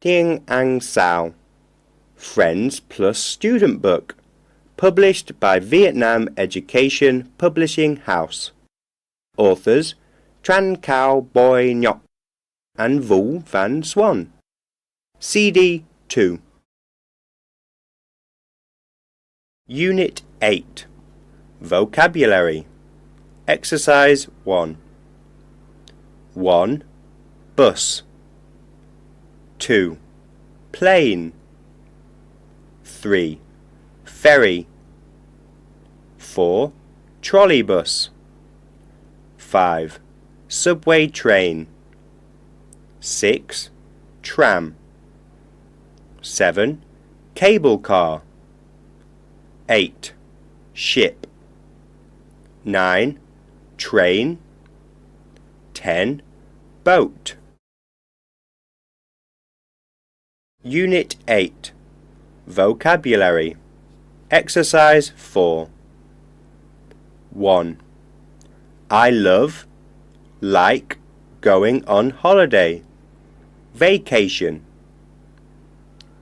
Tiên An Sao, Friends Plus Student Book, published by Vietnam Education Publishing House. Authors Tran Cao Boi Nhok and Vũ Van Swan. CD 2. Unit 8. Vocabulary. Exercise 1. 1. Bus. 2. Plane. 3. Ferry. 4. Trolleybus. 5. Subway train. 6. Tram. 7. Cable car. 8. Ship. 9. Train. 10. Boat. Unit 8. Vocabulary. Exercise 4. 1. I love, like, going on holiday. Vacation.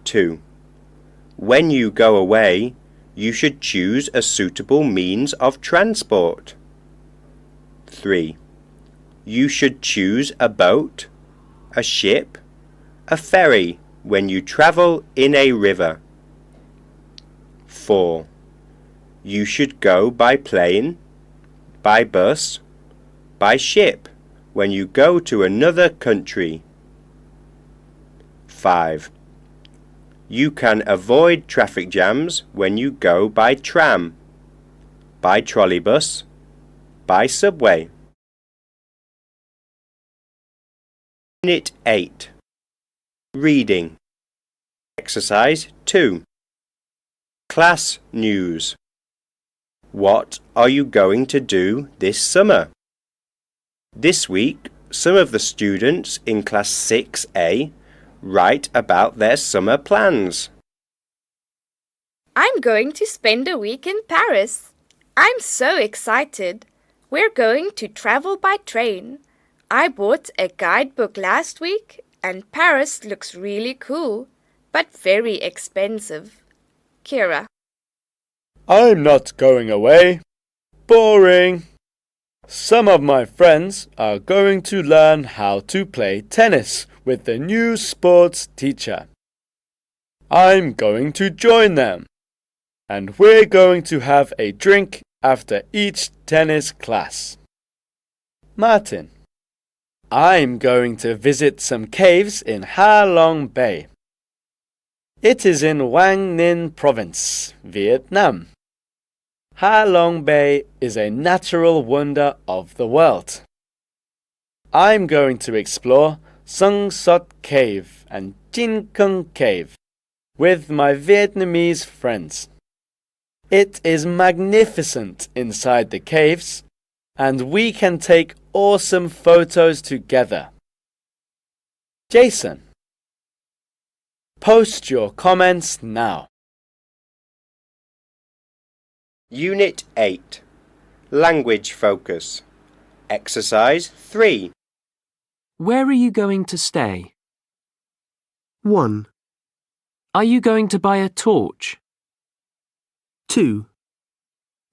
2. When you go away, you should choose a suitable means of transport. 3. You should choose a boat, a ship, a ferry when you travel in a river. 4. You should go by plane, by bus, by ship when you go to another country. 5. You can avoid traffic jams when you go by tram, by trolleybus, by subway. Unit 8. Reading. Exercise 2. Class News. What are you going to do this summer? This week, some of the students in Class 6A write about their summer plans. I'm going to spend a week in Paris. I'm so excited. We're going to travel by train. I bought a guidebook last week and Paris looks really cool, but very expensive. Kira. I'm not going away. Boring. Some of my friends are going to learn how to play tennis with the new sports teacher. I'm going to join them, and we're going to have a drink after each tennis class. Martin. I'm going to visit some caves in Ha Long Bay. It is in Quang Ninh Province, Vietnam. Ha Long Bay is a natural wonder of the world. I'm going to explore Sung Sot Cave and Chin Kung Cave with my Vietnamese friends. It is magnificent inside the caves, and we can take awesome photos together. Jason. Post your comments now. Unit 8. Language Focus. Exercise 3. Where are you going to stay? 1, Are you going to buy a torch? 2,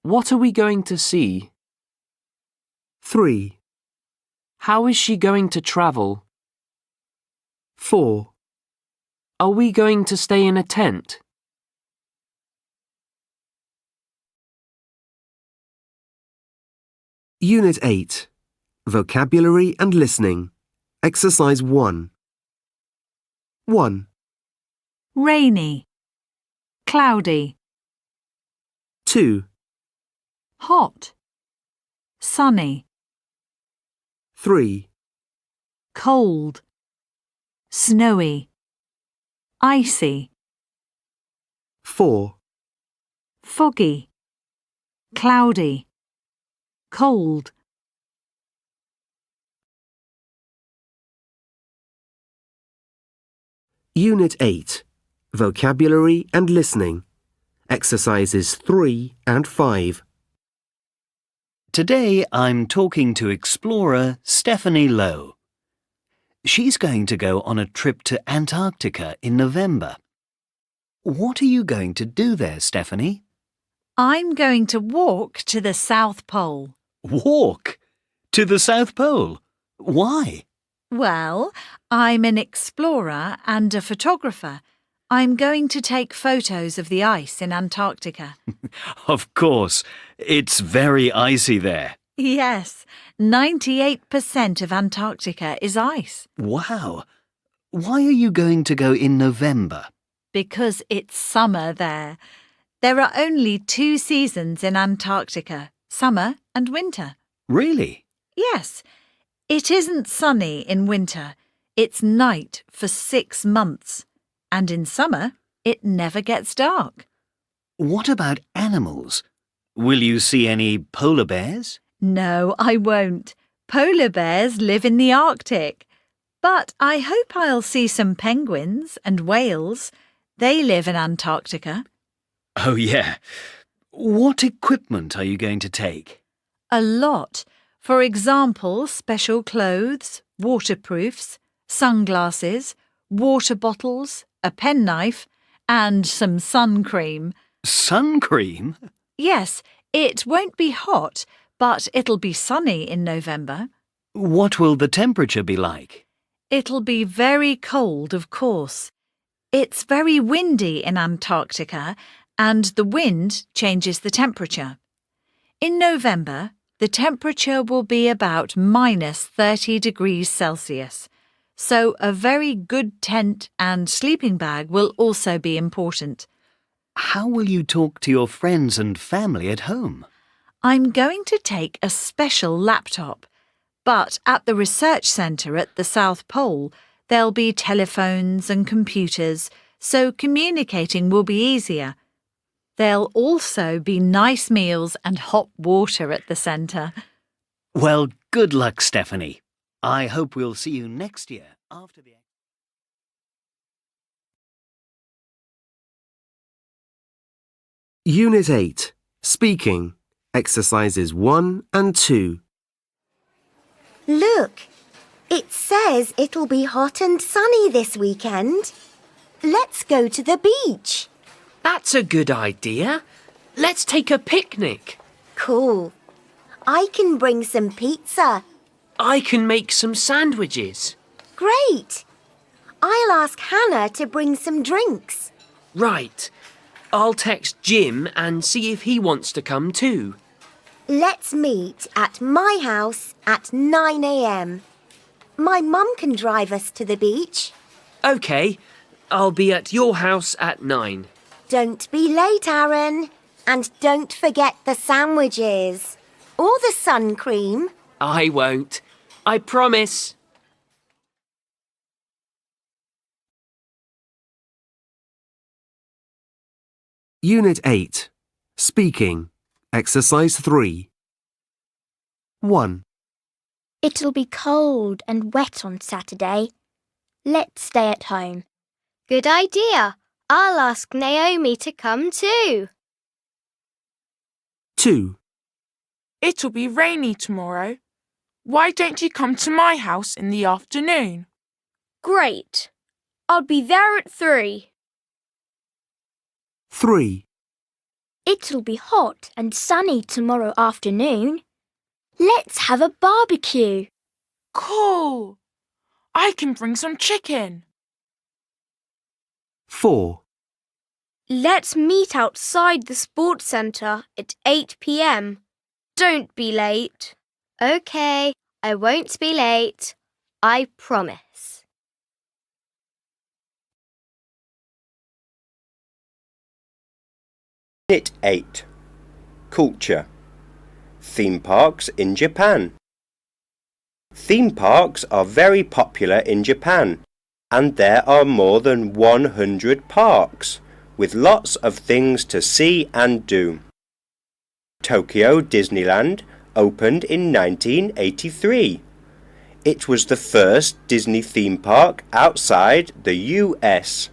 What are we going to see? 3, How is she going to travel? 4, Are we going to stay in a tent? Unit 8. Vocabulary and Listening. Exercise 1. 1, rainy, cloudy, 2, hot, sunny, 3, cold, snowy, icy, 4, foggy, cloudy, cold. Unit 8. Vocabulary and Listening. Exercises 3 and 5. Today I'm talking to explorer Stephanie Lowe. She's going to go on a trip to Antarctica in November. What are you going to do there, Stephanie? I'm going to walk to the South Pole. Walk? To the South Pole? Why? Well, I'm an explorer and a photographer. I'm going to take photos of the ice in Antarctica. Of course. It's very icy there. Yes, 98% of Antarctica is ice. Wow. Why are you going to go in November? Because it's summer there. There are only 2 seasons in Antarctica, summer and winter. Really? Yes, it isn't sunny in winter. It's night for 6 months. And in summer, it never gets dark. What about animals? Will you see any polar bears? No, I won't. Polar bears live in the Arctic. But I hope I'll see some penguins and whales. They live in Antarctica. Oh, yeah. What equipment are you going to take? A lot. For example, special clothes, waterproofs, sunglasses, water bottles, a penknife, and some sun cream. Sun cream? Yes, it won't be hot, but it'll be sunny in November. What will the temperature be like? It'll be very cold, of course. It's very windy in Antarctica, and the wind changes the temperature. In November, the temperature will be about -30 degrees Celsius. So a very good tent and sleeping bag will also be important. How will you talk to your friends and family at home? I'm going to take a special laptop, but at the research centre at the South Pole, there'll be telephones and computers, so communicating will be easier. There'll also be nice meals and hot water at the centre. Well, good luck, Stephanie. I hope we'll see you next year after the... Unit 8. Speaking. Exercises 1 and 2. Look, it says it'll be hot and sunny this weekend. Let's go to the beach. That's a good idea. Let's take a picnic. Cool. I can bring some pizza. I can make some sandwiches. Great. I'll ask Hannah to bring some drinks. Right. I'll text Jim and see if he wants to come too. Let's meet at my house at 9 a.m. My mum can drive us to the beach. OK. I'll be at your house at 9. Don't be late, Aaron. And don't forget the sandwiches. Or the sun cream. I won't. I promise. Unit 8. Speaking. Exercise 3. 1. It'll be cold and wet on Saturday. Let's stay at home. Good idea. I'll ask Naomi to come too. 2. It'll be rainy tomorrow. Why don't you come to my house in the afternoon? Great. I'll be there at 3. 3. It'll be hot and sunny tomorrow afternoon. Let's have a barbecue. Cool. I can bring some chicken. 4. Let's meet outside the sports centre at 8 p.m. Don't be late. OK, I won't be late. I promise. Unit 8. Culture. Theme parks in Japan. Theme parks are very popular in Japan, and there are more than 100 parks, with lots of things to see and do. Tokyo Disneyland opened in 1983. It was the first Disney theme park outside the US.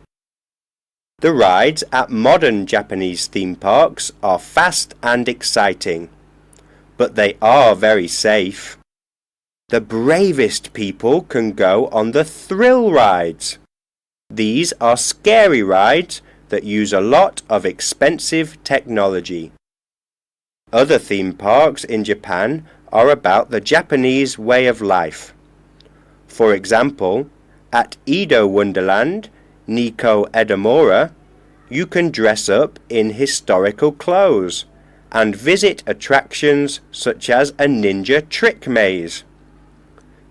The rides at modern Japanese theme parks are fast and exciting, but they are very safe. The bravest people can go on the thrill rides. These are scary rides that use a lot of expensive technology. Other theme parks in Japan are about the Japanese way of life. For example, at Edo Wonderland, Nikko Edamura, you can dress up in historical clothes and visit attractions such as a ninja trick maze.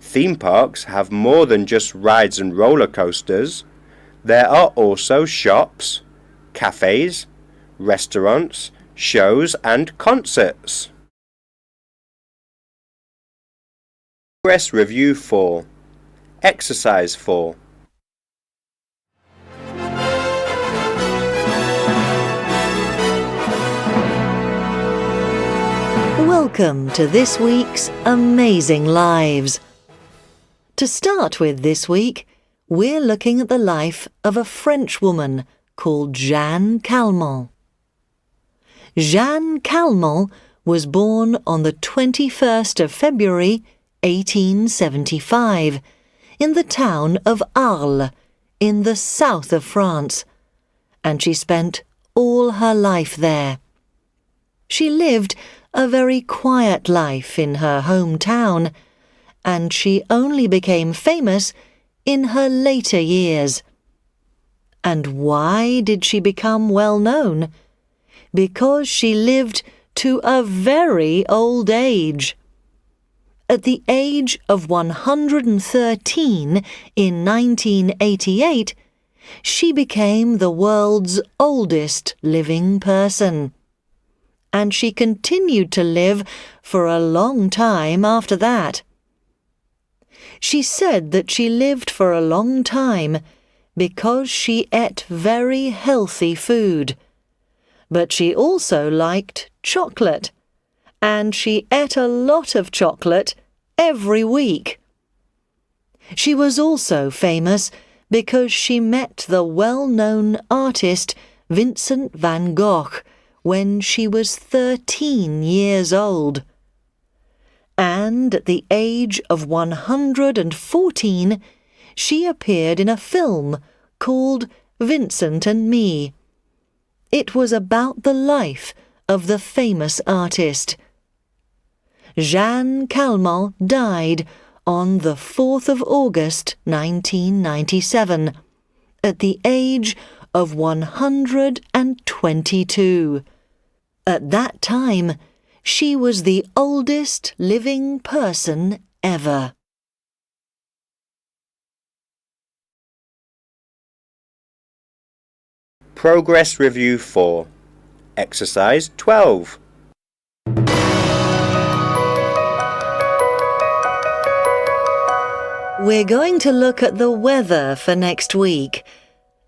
Theme parks have more than just rides and roller coasters. There are also shops, cafes, restaurants, shows and concerts. Progress Review 4. Exercise 4. Welcome to this week's Amazing Lives. To start with this week, we're looking at the life of a French woman called Jeanne Calment. Jeanne Calment was born on the 21st of February 1875 in the town of Arles in the south of France, and she spent all her life there. She lived a very quiet life in her hometown, and she only became famous in her later years. And why did she become well known? Because she lived to a very old age. At the age of 113 in 1988, she became the world's oldest living person. And she continued to live for a long time after that. She said that she lived for a long time because she ate very healthy food. But she also liked chocolate, and she ate a lot of chocolate every week. She was also famous because she met the well-known artist Vincent van Gogh when she was 13 years old. And at the age of 114, she appeared in a film called Vincent and Me. It was about the life of the famous artist. Jeanne Calment died on the 4th of August 1997 at the age of 122. At that time, she was the oldest living person ever. Progress Review 4. Exercise 12. We're going to look at the weather for next week.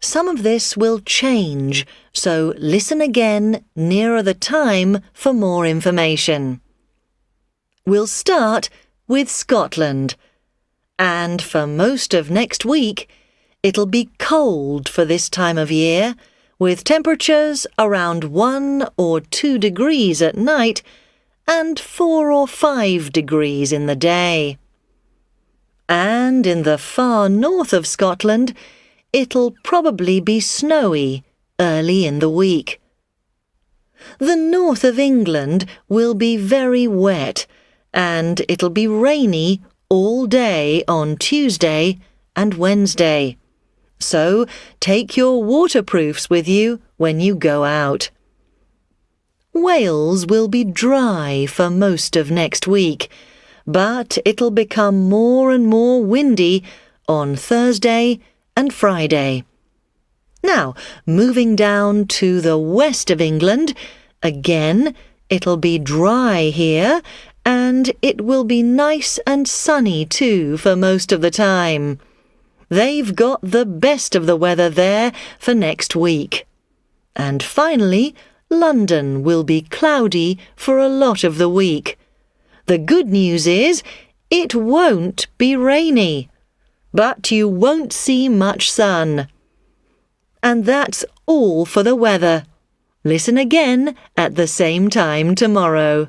Some of this will change, so listen again nearer the time for more information. We'll start with Scotland, and for most of next week, it'll be cold for this time of year, with temperatures around 1 or 2 degrees at night and 4 or 5 degrees in the day. And in the far north of Scotland, it'll probably be snowy early in the week. The north of England will be very wet, and it'll be rainy all day on Tuesday and Wednesday. So take your waterproofs with you when you go out. Wales will be dry for most of next week, but it'll become more and more windy on Thursday and Friday. Now, moving down to the west of England, again, it'll be dry here, and it will be nice and sunny too for most of the time. They've got the best of the weather there for next week. And finally, London will be cloudy for a lot of the week. The good news is, it won't be rainy. But you won't see much sun. And that's all for the weather. Listen again at the same time tomorrow.